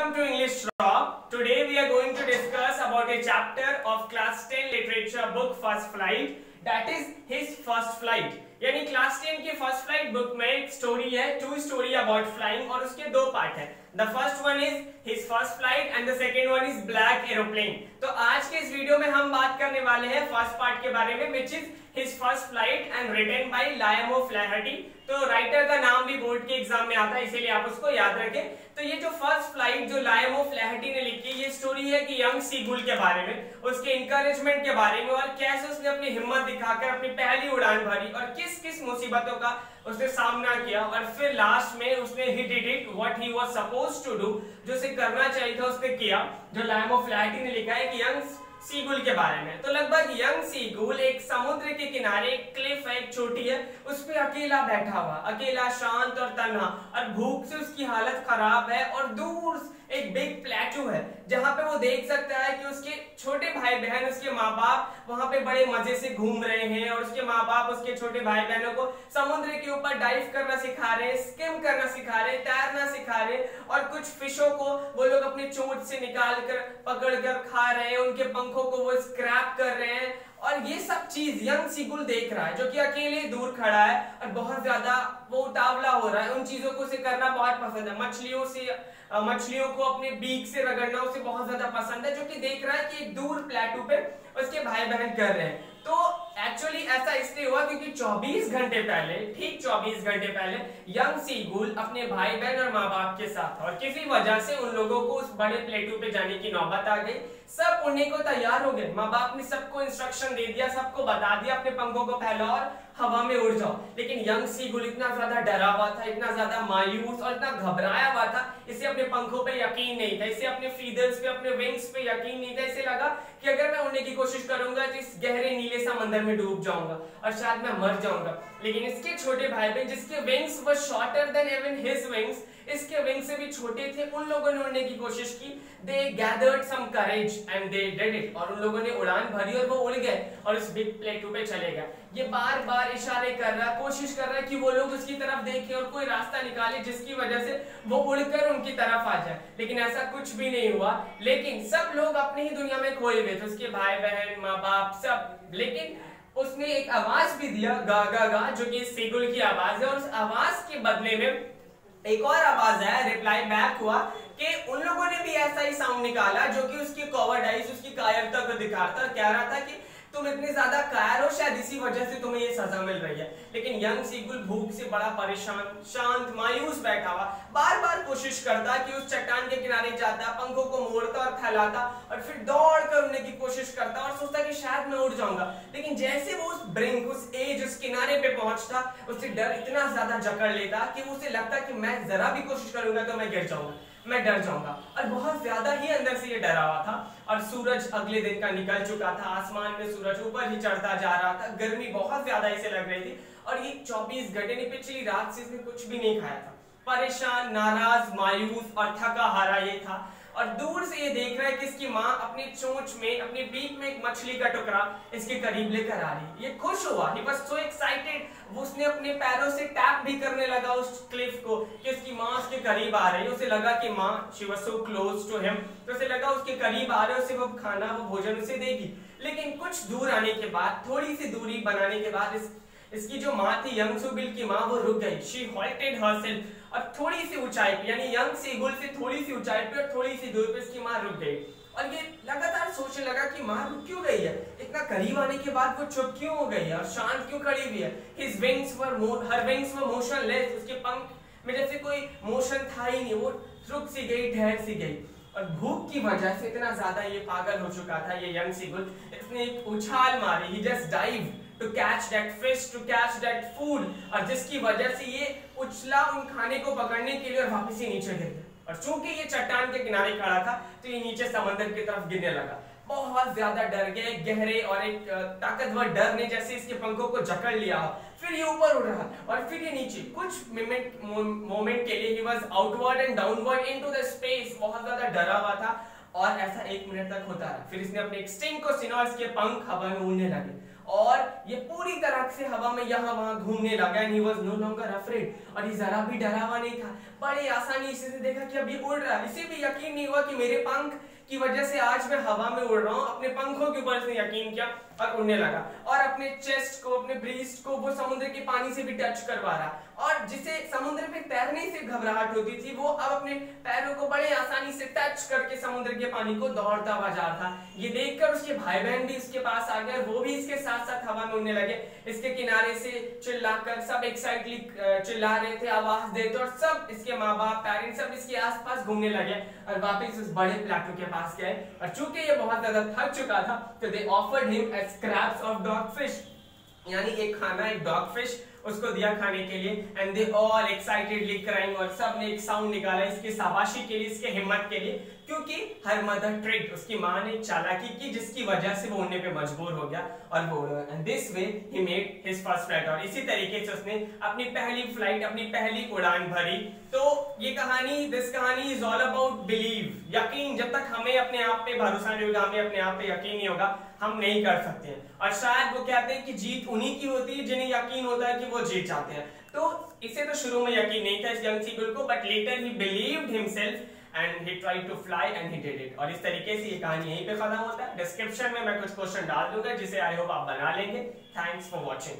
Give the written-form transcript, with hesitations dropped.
Welcome to English Raw. Today we are going to discuss about a chapter of class 10 literature book First Flight, that is his first flight. यानी class 10 की first flight book में एक story है, to story about flying और उसके दो part है. The first one is his first flight and the second one is black aeroplane. तो आज के इस वीडियो में हम बात करने वाले हैं फर्स्ट पार्ट के बारे में, which is his first flight and written by Liam O'Flaherty. तो राइटर का नाम भी बोर्ड के एग्जाम में आता है, इसीलिए आप उसको याद रखें. तो ये जो फर्स्ट फ्लाइट जो लायमो फ्लैहर्टी ने लिखी, ये स्टोरी है कि यंग सीगुल के बारे में, उसके इंकरेजमेंट के बारे में और कैसे उसने अपनी हिम्मत दिखाकर अपनी पहली उड़ान भरी और किस किस मुसीबतों का उसने सामना किया और फिर लास्ट में उसने he did it what he was supposed to do, जो उसे करना चाहिए था उसने किया. जो लायमो फ्लैहर्टी ने लिखा है कि यंग सीगुल के बारे में. तो लगभग यंग सीगुल एक समुद्र के किनारे एक क्लिफ है, एक छोटी है, उस पे अकेला बैठा हुआ, अकेला, शांत और तन्हा, और भूख से उसकी हालत खराब है और दूर एक बिग प्लेटू है जहां पे वो देख सकता है कि उसके छोटे भाई बहन, उसके माँ बाप वहां पे बड़े मजे से घूम रहे हैं और उसके माँ बाप उसके छोटे भाई बहनों को समुद्र के ऊपर डाइव करना सिखा रहे हैं, स्किम करना सिखा रहे हैं, तैरना सिखा रहे हैं और कुछ फिशों को वो लोग अपनी चोंच से निकाल कर पकड़ कर खा रहे हैं, उनके पंखों को वो स्क्रैप कर रहे हैं. और ये सब चीज यंग सीगुल देख रहा है, जो कि अकेले दूर खड़ा है और बहुत ज्यादा वो उतावला हो रहा है. उन चीजों को उसे करना बहुत पसंद है, मछलियों को अपने बीक से रगड़ना उसे बहुत ज्यादा पसंद है, जो कि देख रहा है कि एक दूर प्लेटू पे उसके भाई बहन कर रहे हैं. तो एक्चुअली ऐसा इसलिए हुआ क्योंकि 24 घंटे पहले, ठीक 24 घंटे पहले यंग सीगुल अपने भाई बहन और माँ बाप के साथ, और किसी वजह से उन लोगों को उस बड़े प्लेटू पे जाने की नौबत आ गई. सब उड़ने को तैयार हो गए, माँ बाप ने सबको इंस्ट्रक्शन दे दिया, सबको बता दिया अपने पंखों को फैलाओ और हवा में उड़ जाओ. लेकिन यंग सीगुल इतना ज्यादा डरा हुआ था, इतना ज्यादा मायूस और इतना घबराया हुआ था, इसे अपने पंखों पे यकीन नहीं था, इसे अपने फीदर्स पे, अपने विंग्स पे यकीन नहीं था. इसे लगा कि अगर मैं उड़ने की कोशिश करूंगा तो इस गहरे नीले समंदर में डूब जाऊंगा और शायद मैं मर जाऊंगा. लेकिन इसके छोटे भाई बहन, जिसके wings were shorter than even his wings, इसके विंग से भी छोटे थे, उन लोगों ने उड़ने की कोशिश की. They gathered some courage and they did it. और उन लोगों ने उड़ान भरी और वो उड़ गए और उस बिग प्लेटू पे चले गए. ये बार बार इशारे कर रहा, कोशिश कर रहा है कि वो लोग उसकी तरफ देखें और कोई रास्ता निकाले जिसकी वजह से वो उड़कर उनकी तरफ आ जाए. लेकिन ऐसा कुछ भी नहीं हुआ. लेकिन सब लोग अपनी ही दुनिया में खोए हुए थे, उसके भाई बहन, माँ बाप, सब. लेकिन उसने एक आवाज भी दिया, गा गा गा, जो कि सीगुल की आवाज है. और उस आवाज के बदले में एक और आवाज है, रिप्लाई बैक हुआ कि उन लोगों ने भी ऐसा ही साउंड निकाला, जो कि उसकी कॉवर्डाइज, उसकी कायरता को दिखाता और कह रहा था कि तुम इतने ज्यादा कायर हो, शायद इसी वजह से तुम्हें ये सजा मिल रही है. लेकिन यंग सीगुल भूख से बड़ा परेशान, शांत, मायूस बैठा हुआ, बार बार कोशिश करता कि उस चट्टान के किनारे जाता, पंखों को मोड़ता और फैलाता और फिर दौड़ कर उड़ने की कोशिश करता और सोचता कि शायद मैं उड़ जाऊंगा. लेकिन जैसे वो उस ब्रिंक, उस एज, उस किनारे पे पहुंचता, उसे डर इतना ज्यादा जकड़ लेता कि उसे लगता कि मैं जरा भी कोशिश करूंगा तो मैं गिर जाऊंगा, मैं डर जाऊंगा. और बहुत ज्यादा ही अंदर से ये डरा हुआ था. और सूरज अगले दिन का निकल चुका था, आसमान में सूरज ऊपर ही चढ़ता जा रहा था, गर्मी बहुत ज्यादा इसे लग रही थी. और ये 24 घंटे ने, पिछली रात से इसने कुछ भी नहीं खाया था. परेशान, नाराज, मायूस और थका हारा ये था. और दूर से ये देख रहा है कि इसकी माँ अपनी चोंच में, अपनी बीक में एक मछली का टुकड़ा इसके करीब लेकर आ रही है. ये खुश हुआ, he was so excited. वो उसने अपने पैरों से टैप भी करने लगा उस क्लिफ को कि उसकी माँ उसके करीब आ रही है. उसे लगा कि माँ, she was so close to him, तो उसे लगा उसके करीब आ रहे, उसे वो खाना, वो भोजन उसे देगी. लेकिन कुछ दूर आने के बाद, थोड़ी सी दूरी बनाने के बाद इसकी जो माँ थी, यंग सीगुल की माँ, वो रुक गई. She halted herself. और थोड़ी सी ऊंचाई पे, यानी यंग सीगुल से थोड़ी सी ऊंचाई पे और थोड़ी सी दूर पे इसकी माँ रुक गई. और ये लगातार सोचने लगा कि माँ रुक क्यों गई है, इतना करीब आने के बाद वो चुप क्यों हो गई है और शांत क्यों खड़ी हुई है. His wings were her wings were motionless. उसके पंख में जैसे कोई मोशन था ही नहीं, वो रुक सी गई, ठहर सी गई. और भूख की वजह से इतना ज्यादा ये पागल हो चुका था ये यंग सीगुल, इसने एक उछाल मारी. He just dived to catch that fish, to catch that food. और जिसकी वजह से ये उछला उन खाने को पकड़ने के लिए और वापस ही नीचे गिर गया. और चूंकि ये चट्टान के किनारे खड़ा था तो ये नीचे समंदर की तरफ गिरने लगा. बहुत ज्यादा डर गए, गहरे और एक ताकतवर डर ने जैसे इसके पंखों को जकड़ लिया. फिर ये ऊपर उड़ रहा और फिर ये नीचे. कुछ मोमेंट के लिए he was outward and downward into the space. बहुत ज्यादा डरा हुआ था और ऐसा 1 मिनट तक होता रहा. फिर इसने अपने एक स्टिंग को सिना और इसके पंख हवा में उड़ने लगे और ये पूरी तरह से हवा में यहाँ वहां घूमने लगा. And he was no longer afraid. और ये जरा भी डरा हुआ नहीं था, बड़ी आसानी से देखा कि अब ये उड़ रहा है। इसे भी यकीन नहीं हुआ कि मेरे पंख की वजह से आज मैं हवा में उड़ रहा हूँ। अपने पंखों के ऊपर इसने यकीन किया और उड़ने लगा, और अपने चेस्ट को, अपने ब्रीस्ट को वो समुद्र के पानी से भी टच करवा रहा। और जिसे समुद्र में तैरने से घबराहट होती थी, वो अब अपने पैरों को बड़े आसानी से टच करके समुद्र के पानी को दौड़ता हुआ जा रहा था। ये देखकर उसके भाई बहन भी इसके पास आ गए, वो भी इसके साथ साथ हवा में उड़ने लगे। इसके किनारे से चिल्लाकर सब एक्साइटली चिल्ला रहे थे, आवाज देते, और सब इसके माँ बाप, पेरेंट्स सब इसके आसपास घूमने लगे और वापस उस बड़े प्लेटो के पास गए। और चूंकि ये बहुत ज्यादा थक चुका था, तो they offered him scraps of dog fish, यानी एक खाना, एक डॉग फिश उसको दिया खाने के लिए। And they all excitedly crying, और सब ने एक साउंड निकाला इसकी शाबाशी के लिए, इसके हिम्मत के लिए, क्योंकि हर मदर ट्रिक, उसकी माँ ने चालाकी की जिसकी वजह से वो उड़ने पे मजबूर हो गया। और वो and this way he made his first flight, और इसी तरीके से उसने अपनी पहली फ्लाइट, अपनी पहली उड़ान भरी। तो ये कहानी, दिस कहानी इज ऑल अबाउट बिलीव, यकीन। जब तक हमें अपने आप पे भरोसा नहीं होगा, हमें अपने आप पे यकीन नहीं होगा, हम नहीं कर सकते हैं। और शायद वो कहते हैं कि जीत उन्हीं की होती है जिन्हें यकीन होता है कि वो जीत जाते हैं। तो इसे तो शुरू में यकीन नहीं था इस यंग सीगुल को, but later he believed himself and he tried to fly and he did it. और इस तरीके से ये कहानी यहीं पे खत्म होता है। डिस्क्रिप्शन में मैं कुछ क्वेश्चन डाल दूंगा जिसे आई होप आप बना लेंगे। Thanks for watching.